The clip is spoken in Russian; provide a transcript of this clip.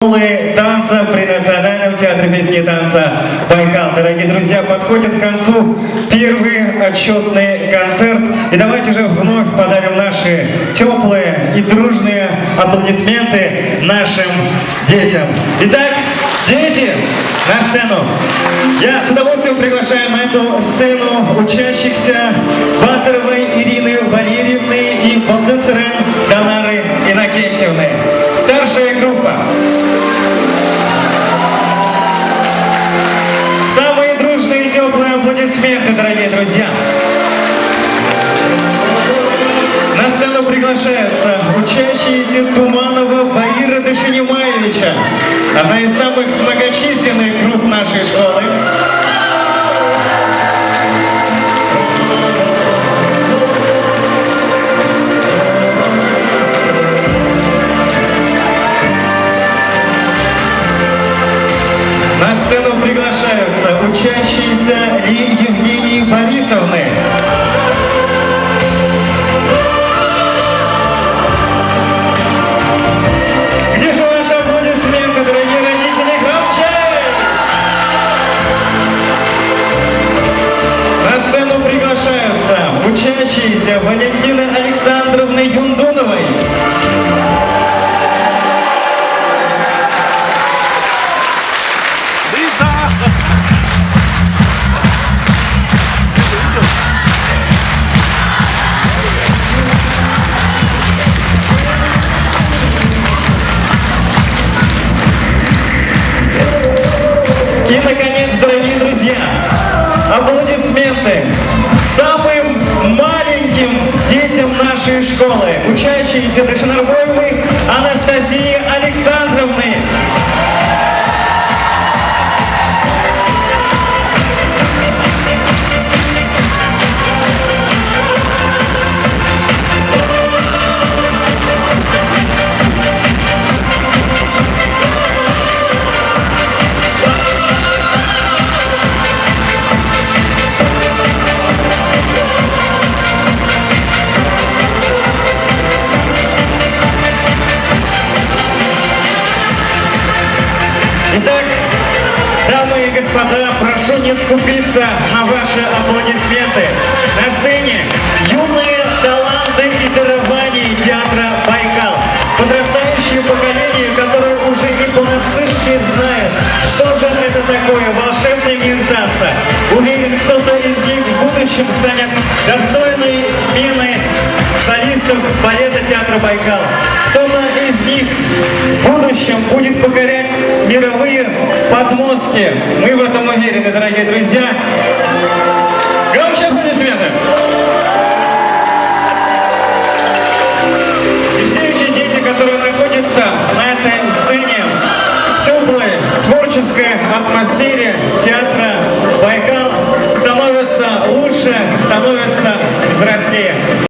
Школы танца при Национальном театре песни и танца «Байкал». Дорогие друзья, подходит к концу первый отчетный концерт. И давайте же вновь подарим наши теплые и дружные аплодисменты нашим детям. Итак, дети, на сцену. Я с удовольствием приглашаю на эту сцену учащихся Батаровой Ирины Валерьевны и Балдыцерен Данары Иннокентьевны. Старшая группа. Самые дружные и теплые аплодисменты, дорогие друзья. На сцену приглашаются учащиеся Туманова Баира Дашинимаевича, одна из самых многочисленных групп нашей школы. На сцену приглашаются учащиеся Ли Евгении Борисовны. Где же ваши аплодисменты, дорогие родители? Громче! На сцену приглашаются учащиеся Валентины Александровны Юндуновой. И, наконец, дорогие друзья, аплодисменты самым маленьким детям нашей школы, учащиеся Дашинарбоевой Анастасии Александровны. Итак, дамы и господа, прошу не скупиться на ваши аплодисменты. На сцене юные таланты и дарования театра «Байкал». Подрастающее поколение, которое уже и понаслышке знает, что же это такое волшебный мир танца. Уверен, кто-то из них в будущем станет достойной сменой солистов балета театра «Байкал». Кто-то из них в будущем будет покорять мировые подмостки. Мы в этом уверены, дорогие друзья. Громче аплодисменты! И все эти дети, которые находятся на этой сцене, в теплой творческой атмосфере театра «Байкал», становятся лучше, становятся взрослее.